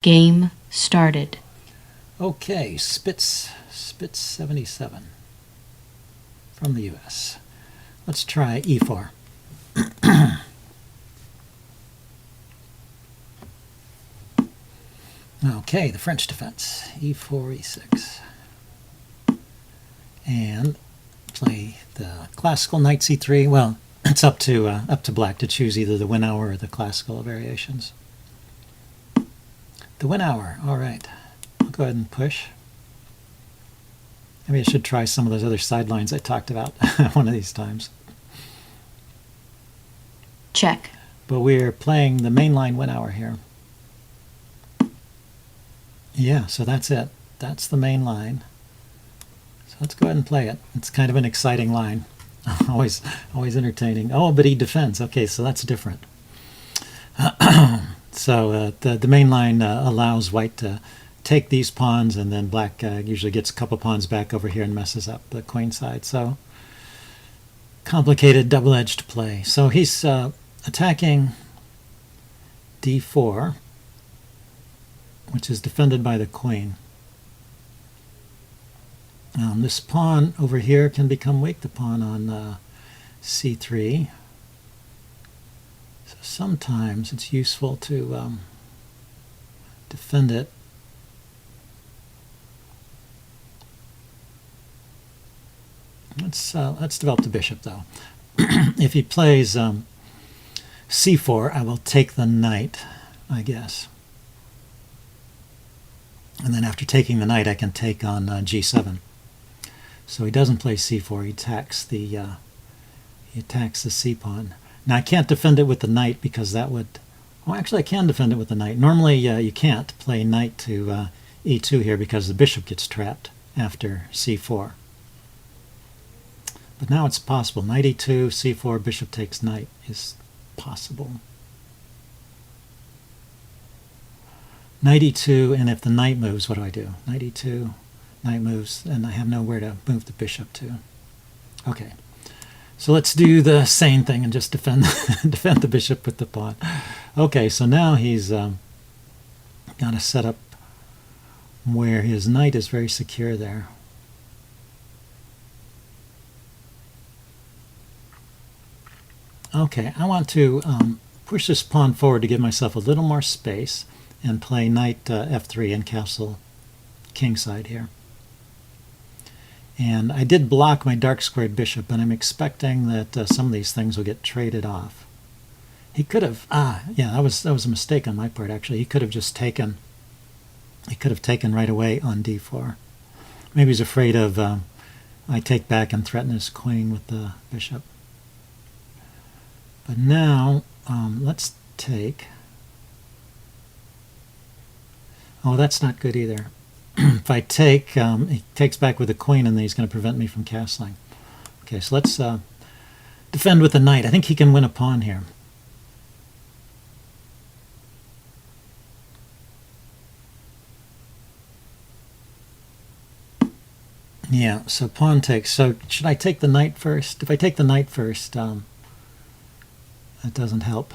Game started. Okay, Spitz 77 from the US. Let's try E4. Okay, the French defense, E4, E6. And play the classical knight C3. Well, it's up to black to choose either the Winawer or the classical variations. The Winawer, all right. I'll go ahead and push. Maybe I should try some of those other sidelines I talked about one of these times. Check. But we're playing the mainline Winawer here. Yeah, so that's it. That's the main line. So let's go ahead and play it. It's kind of an exciting line. always entertaining. Oh, but he defends. Okay, so that's different. So the main line allows white to take these pawns, and then black usually gets a couple pawns back over here and messes up the queen side. So complicated, double-edged play. So he's attacking d4, which is defended by the queen. This pawn over here can become weak, the pawn on c3. So sometimes it's useful to defend it. Let's develop the bishop, though. If he plays c4, I will take the knight, I guess. And then after taking the knight, I can take on g7. So he doesn't play c4. He attacks the c pawn. Now I can't defend it with the knight because that would. Well, actually, I can defend it with the knight. Normally, you can't play knight to e2 here because the bishop gets trapped after c4. But now it's possible. Knight e2, c4, bishop takes knight is possible. Knight e2, and if the knight moves, what do I do? Knight e2, knight moves, and I have nowhere to move the bishop to. Okay, so let's do the same thing and just defend defend the bishop with the pawn. Okay, so now he's got a setup where his knight is very secure there. Okay, I want to push this pawn forward to give myself a little more space and play knight f3 and castle kingside here. And I did block my dark squared bishop, and I'm expecting that some of these things will get traded off. He could have, yeah, that was a mistake on my part, actually. He could have just taken, right away on d4. Maybe he's afraid of I take back and threaten his queen with the bishop. But now, let's take. Oh, that's not good either. If I take, he takes back with the queen, and then he's going to prevent me from castling. Okay, so let's defend with the knight. I think he can win a pawn here. Yeah, so pawn takes. So should I take the knight first? If I take the knight first, that doesn't help.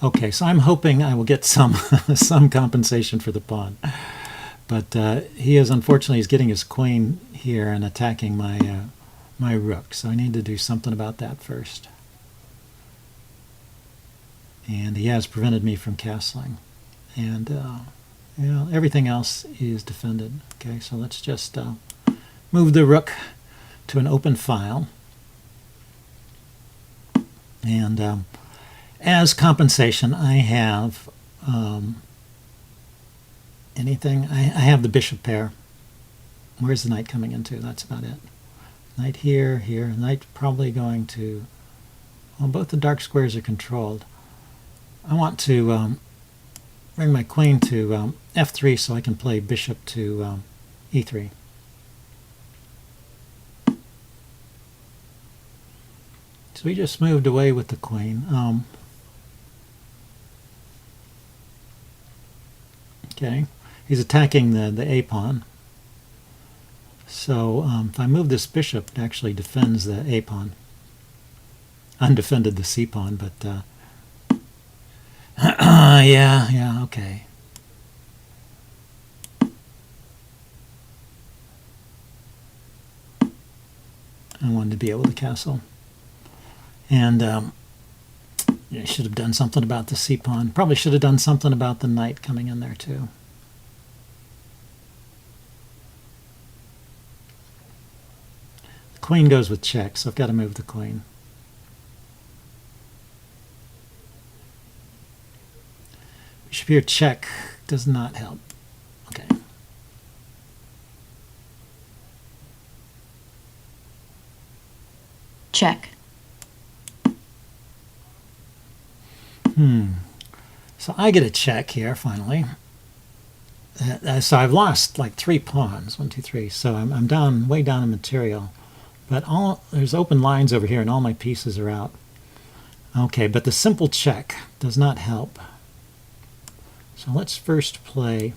Okay, so I'm hoping I will get some some compensation for the pawn. But he is, unfortunately, he's getting his queen here and attacking my my rook. So I need to do something about that first. And he has prevented me from castling. And everything else is defended. Okay, so let's just move the rook to an open file. And as compensation, I have anything. I have the bishop pair. Where's the knight coming into? That's about it. Knight here, here. Knight probably going to. Well, both the dark squares are controlled. I want to bring my queen to f3 so I can play bishop to e3. So we just moved away with the queen. Okay, he's attacking the a pawn. So if I move this bishop, it actually defends the a pawn. Undefended the c pawn, but yeah, okay. I wanted to be able to castle. And I should have done something about the c-pawn. Probably should have done something about the knight coming in there too. The queen goes with check, so I've got to move the queen. Bishop here check does not help. Okay. Check. So I get a check here finally. So I've lost like 3 pawns, 1, 2, 3. So I'm down, way down in material. But there's open lines over here and all my pieces are out. Okay, but the simple check does not help. So let's first play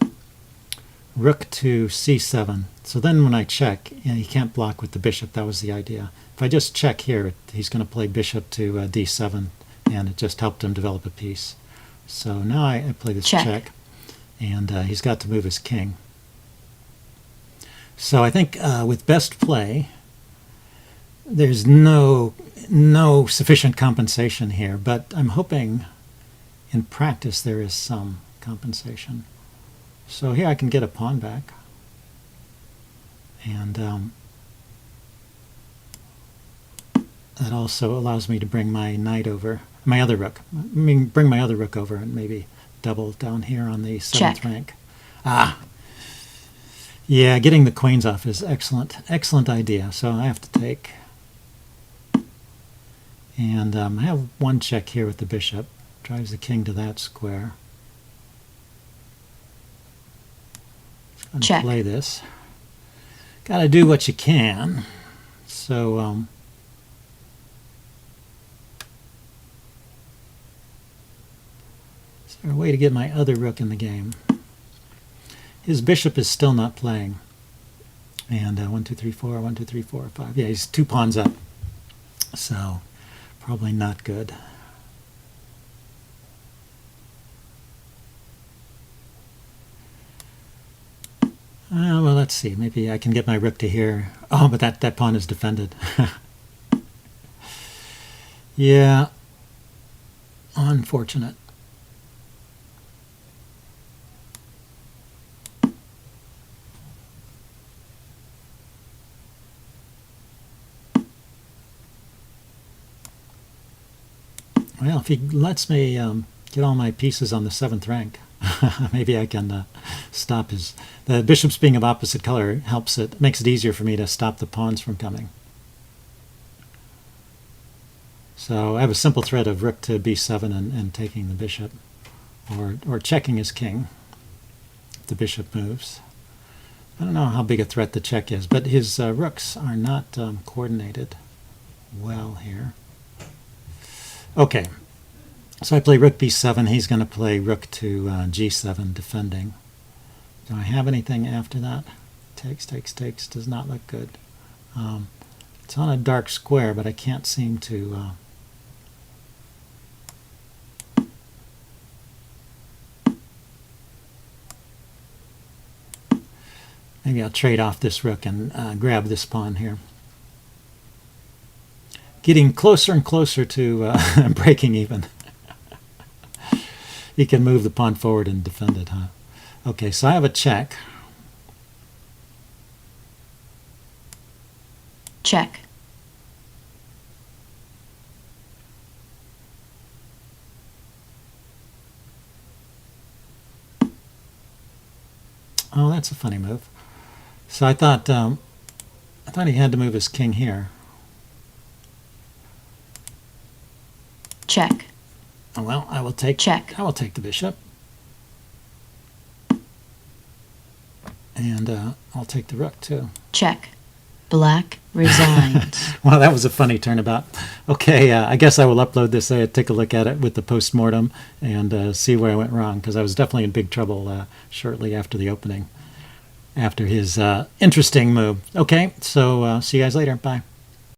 rook to c7. So then when I check, he can't block with the bishop. That was the idea. If I just check here, he's going to play bishop to d7, and it just helped him develop a piece. So now I play this check, and he's got to move his king. So I think with best play, there's no sufficient compensation here, but I'm hoping in practice there is some compensation. So here I can get a pawn back, and that also allows me to bring my knight over, my other rook. Bring my other rook over and maybe double down here on the 7th rank. Yeah, getting the queens off is excellent idea. So I have to take, and I have one check here with the bishop. Drives the king to that square. Check. Play this. Got to do what you can. So is there a way to get my other rook in the game? His bishop is still not playing. And 1, 2, 3, 4, 1, 2, 3, 4, 5. Yeah, he's 2 pawns up. So probably not good. Well, let's see. Maybe I can get my rook to here. Oh, but that pawn is defended. Yeah. Unfortunate. Well, if he lets me get all my pieces on the 7th rank, maybe I can stop his... The bishops being of opposite color helps it, makes it easier for me to stop the pawns from coming. So I have a simple threat of rook to b7 and taking the bishop, or checking his king if the bishop moves. I don't know how big a threat the check is, but his rooks are not coordinated well here. Okay, so I play rook b7. He's going to play rook to g7, defending. Do I have anything after that? Takes, does not look good. It's on a dark square, but I can't seem to... Maybe I'll trade off this rook and grab this pawn here. Getting closer and closer to breaking even. He can move the pawn forward and defend it, huh? Okay, so I have a check. Check. Oh, that's a funny move. So I thought he had to move his king here. Check. Oh, well, I will take Check. I will take the bishop, and I'll take the rook too. Check. Black resigns. Well, that was a funny turnabout. Okay, I guess I will upload this, take a look at it with the post-mortem and see where I went wrong, because I was definitely in big trouble shortly after the opening, after his interesting move. Okay, so see you guys later. Bye.